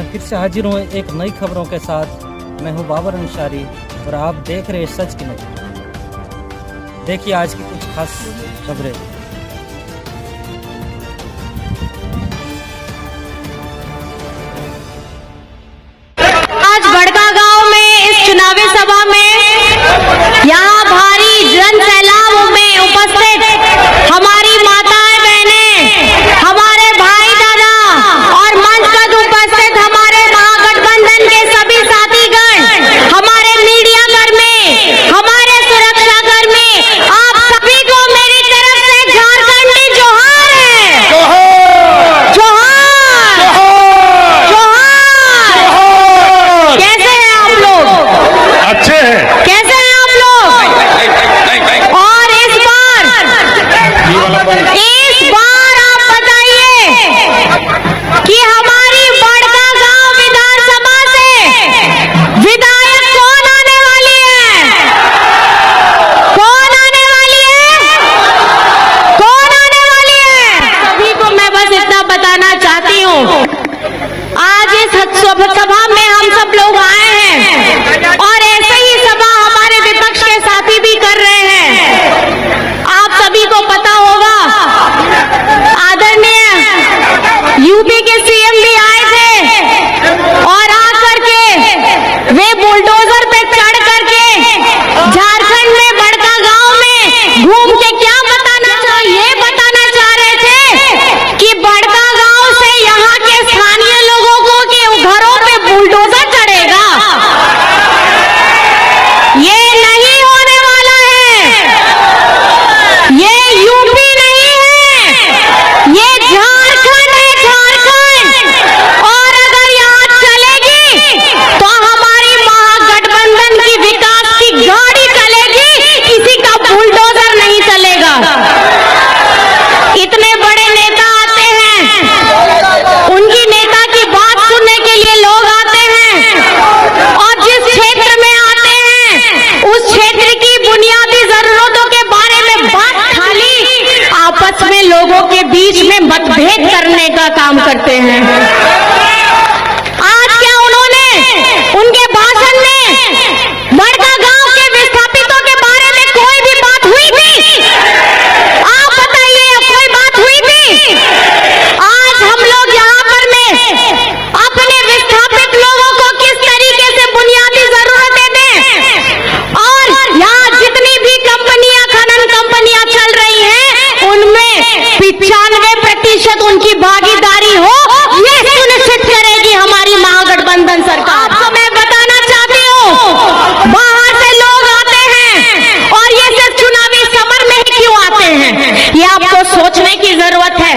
फिर से हाजिर हूँ एक नई खबरों के साथ। मैं हूँ बाबर अंसारी और आप देख रहे हैं सच की नज़र। देखिए आज की कुछ खास खबरें। आज बड़कागांव में इस चुनावी सभा में यहाँ भारी जन सैलाब में उपस्थित हमारी माताएं बहनें, हमारे भाई दादा और मंच पर उपस्थित हमारे महागठबंधन के सभी साथीगण, हमारे मीडिया कर्मी, हमारे सुरक्षा कर्मी, आप सभी को मेरी तरफ से झारखंडी जोहार है। जोहार जोहार। कैसे हैं आप लोग? अच्छे हैं। कैसे हैं आप लोग? और इस बार आप बताइए कि हमारी बड़कागांव विधानसभा से विधायक कौन आने वाली है? कौन आने वाली है? कौन आने वाली है? सभी को मैं बस इतना बताना चाहती हूँ, आज इस सभा में हम सब लोग आए हैं और ऐसे ही सभा हमारे विपक्ष के साथी भी कर रहे हैं। आप सभी को पता होगा, आदरणीय यूपी के सीएम भी आए थे और आकर के वे बुलडोजर पे चढ़ करके झारखंड में बड़कागांव में घूम के क्या बताना चाह रहे थे कि बड़कागांव से यहाँ के स्थानीय लोगों को के घरों पे बुलडोजर चढ़ेगा। ये नहीं होने वाला है, ये यूपी नहीं है, ये झारखंड है, झारखंड। और अगर यहाँ चलेगी तो हमारी महागठबंधन की विकास की गाड़ी चलेगी, किसी का बुलडोजर नहीं चलेगा। इतने बड़े नेता आते हैं, उनकी नेता की बात सुनने के लिए लोग आते हैं और जिस क्षेत्र में आते हैं उस क्षेत्र की बुनियादी जरूरतों के बारे में बात खाली आपस में लोगों के बीच में मतभेद करने का काम करते हैं। आज क्या उन्होंने उनके भाषण में बड़कागांव के विस्थापितों के बारे में कोई भी बात हुई थी? आप बताइए, कोई बात हुई थी? आज हम लोग यहाँ पर में अपने विस्थापित लोगों को किस तरीके से बुनियादी जरूरतें दें और यहाँ जितनी भी कंपनियां, खनन कंपनियां चल रही हैं, उनमें 95% उनकी भागीदारी हो, ये सुनिश्चित करेगी हमारी महागठबंधन सरकार। आपको मैं बताना चाहती हूँ, बाहर से लोग आते हैं और ये सिर्फ चुनावी समर में ही क्यों आते हैं, ये आपको सोचने की जरूरत है।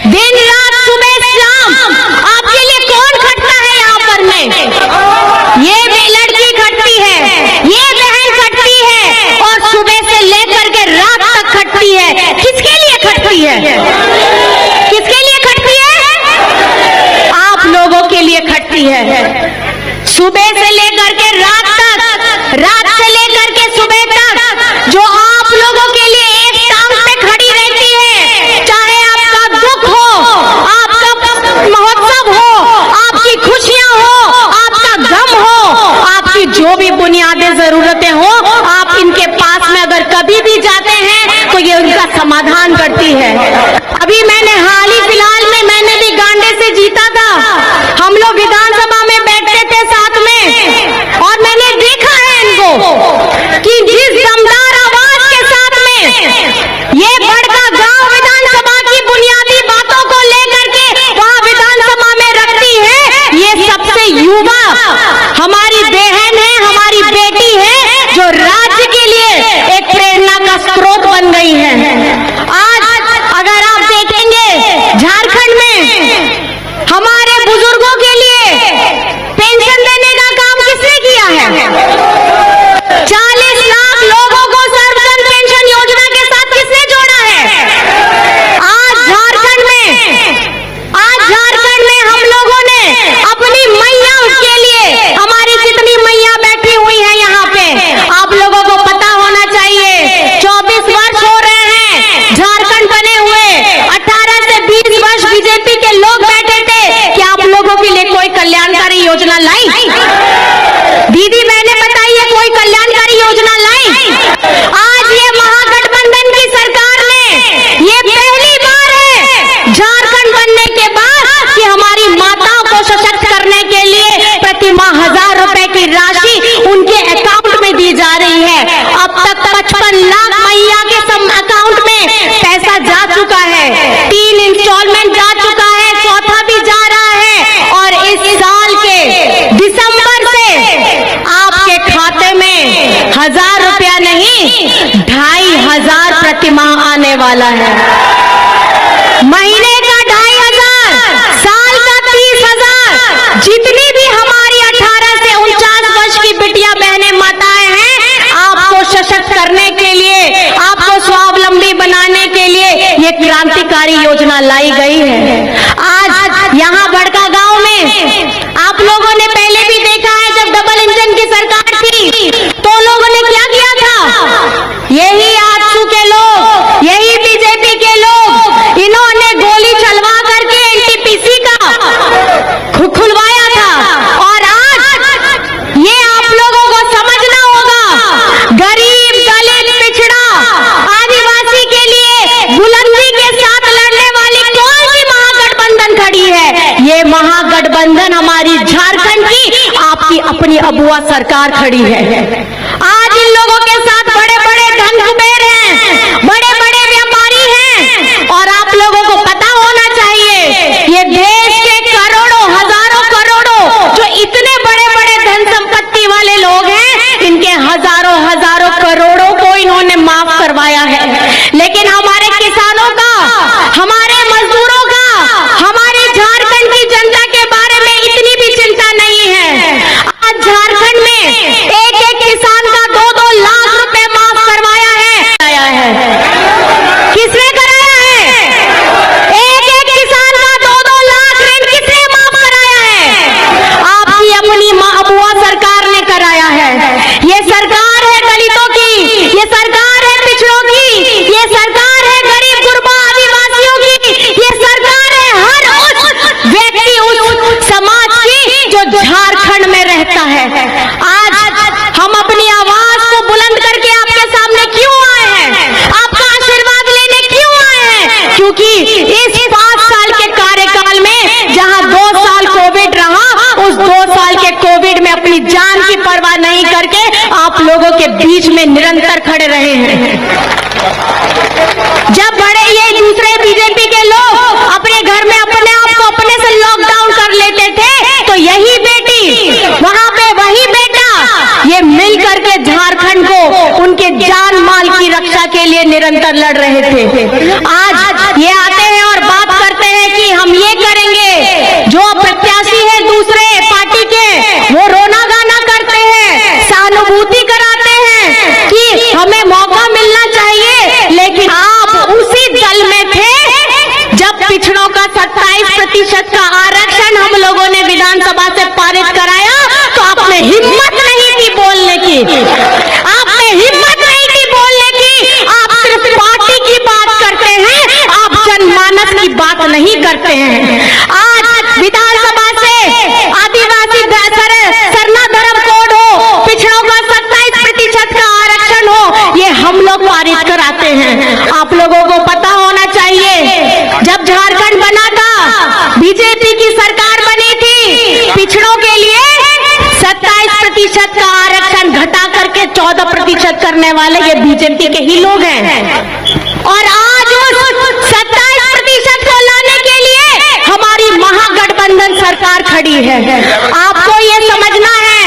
दिन रात सुबह शाम आपके लिए कौन खटता है यहाँ पर में? ये भी लड़की खटती है, ये बहन खटती है और सुबह से लेकर के रात तक खटती है। किसके लिए खटती है? किसके लिए खटती है? आप लोगों के लिए खटती है। सुबह से लेकर के रात तक, रात से लेकर के सुबह तक जो आप लोगों के लिए एक टांग पे खड़ी रहती है, चाहे आपका दुख हो, आपका महोत्सव हो, आपकी खुशियां हो, आपका गम हो, आपकी जो भी बुनियादी जरूरतें हो, आप इनके पास में अगर कभी भी जाते हैं तो ये उनका समाधान करती है। अभी मैंने हाल ही फिलहाल में मैंने भी गांडे से जीता था। हम लोग विधानसभा में बैठते थे साथ में और मैंने देखा है इनको कि जिस दमदार आवाज के साथ में ये बड़कागांव विधानसभा की बुनियादी बातों को लेकर के वहां विधानसभा में रखती है, ये सबसे युवा हमारी बहन है, हमारी बेटी है, जो राज्य के लिए एक प्रेरणा का स्रोत बन गई है। आज अगर आप देखेंगे झारखंड में हमारे बुजुर्गों के लिए पेंशन देने का काम किसने किया है? 40 लाख लोगों को सर्वजन पेंशन योजना के साथ किसने जोड़ा है? आज झारखंड में हम लोगों ने अपनी मैया के लिए 2,500 प्रतिमाह आने वाला है। महीने का 2,500, साल का 30,000। जितनी भी हमारी 18 से 49 वर्ष की बिटिया बहनें माताएं हैं, आपको सशक्त करने के लिए, आपको स्वावलंबी बनाने के लिए ये क्रांतिकारी योजना लाई गई है। आज यहाँ बड़का गांव में आप लोगों ने पहले भी देखा है, जब डबल इंजन की सरकार थी तो लोगों ने क्या किया था? यही आजसू के लोग, यही बीजेपी के लोग, इन्होंने गोली चलवा करके एनटीपीसी का खुलवाया था। और आज ये आप लोगों को समझना होगा, गरीब, दलित, पिछड़ा, आदिवासी के लिए बुलंदी के साथ लड़ने वाली कौन सी महागठबंधन खड़ी है? ये महागठबंधन हमारी झारखंड की, आपकी अपनी अबुआ सरकार खड़ी है। आज इन लोगों के साथ बड़े बड़े धन कुबेर हैं, बड़े बड़े व्यापारी हैं, और आप लोगों को पता होना चाहिए ये देश के करोड़ों, हजारों करोड़ों जो इतने बड़े बड़े धन संपत्ति वाले लोग हैं, इनके हजारों हजारों करोड़ों को इन्होंने माफ करवाया है। लेकिन हमारे किसानों का, हमारे मजदूरों का, हमारी झारखंड की जनता के बारे में इतनी भी चिंता नहीं है। आज झारखंड में एक एक किसान का 2-2 लाख रुपए माफ करवाया है। किसने कराया है? एक एक किसान का 2-2 लाख ऋण किसने माफ कराया है? आपकी अपनी अबुआ सरकार ने कराया है। ये सरकार है दलितों की, ये सरकार है पिछड़ों की, ये सरकार है गरीब गुरबा आदिवासियों की, ये सरकार है हर उस व्यक्ति, उस समाज की जो झारखंड में रहता है। आज हम अपनी आवाज को बुलंद करके आपके सामने क्यों आए हैं? आपका आशीर्वाद लेने क्यों आए हैं? क्योंकि इस 5 साल के कार्यकाल में जहां 2 साल कोविड रहा, उस 2 साल के कोविड में अपनी जान की परवाह नहीं करके आप लोगों के बीच में निरंतर खड़े रहे हैं। जब बड़े ये दूसरे बीजेपी के लोग अपने घर में अपने आप को अपने से लॉकडाउन कर लेते थे, तो यही बेटी, वहां पे वही बेटा, ये मिल करके झारखंड को उनके जान माल की रक्षा के लिए निरंतर लड़ रहे थे। आज ये आते हैं और बात करते हैं कि हम ये करेंगे। जो प्रत्याशी है दूसरे पार्टी के, वो रोना गाना करते हैं, सहानुभूति कराते हैं कि हमें मौका मिलना चाहिए। लेकिन आप उसी दल में थे जब पिछड़ों का 27% का आरक्षण हम लोगों ने विधानसभा से पारित कराया, तो आपने हिम्मत नहीं थी बोलने की, आपने हिम्मत नहीं थी बोलने की। आप सिर्फ पार्टी की बात करते हैं, आप जनमानस की बात नहीं करते हैं। आज विधानसभा से आदिवासी सरना धर्म कोड हो, पिछड़ों का 27% का आरक्षण हो, ये हम लोग पारित कराते हैं। आप लोगों को पता होना चाहिए, जब झारखंड बना था, बीजेपी की सरकार बनी थी, पिछड़ों के लिए 27% का आरक्षण घटा करके 14% करने वाले ये बीजेपी के ही लोग हैं। और आज उस 27% को लाने के लिए हमारी महागठबंधन सरकार खड़ी है। आपको ये समझना है,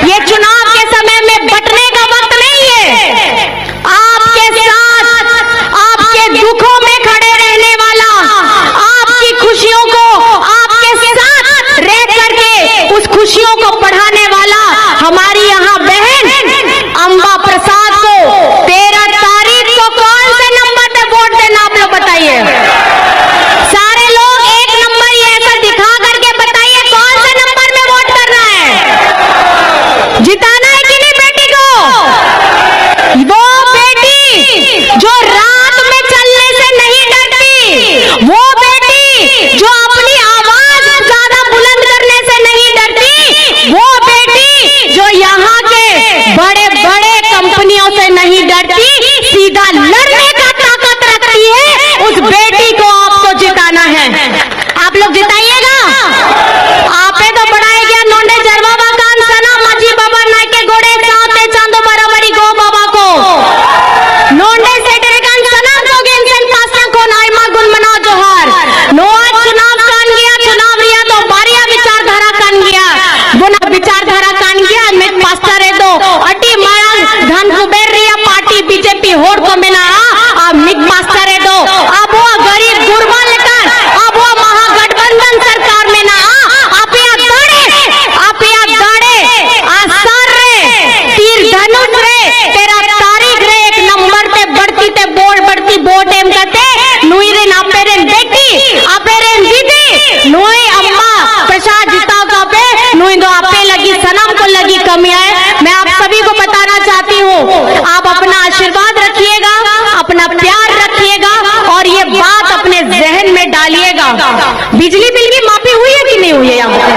ये चुनाव के समय में बंटने का वक्त नहीं है। आपके साथ, आपके दुखों में खड़े रहने वाला, आपकी खुशियों को आपके साथ रह करके उस खुशियों को बढ़ाने वाला हमारी यहाँ बहन अम्बा प्रसाद को 13 तारीख को कौन से नंबर पे वोट देना, आप लोग बताइए। सारे लोग एक नंबर ये ऐसा दिखा करके बताइए कौन से नंबर में वोट करना है। कमियां हैं, मैं आप सभी को बताना चाहती हूँ। आप अपना आशीर्वाद रखिएगा, अपना प्यार रखिएगा और ये बात अपने जहन में डालिएगा। बिजली बिल की माफी हुई है कि नहीं हुई है यहाँ?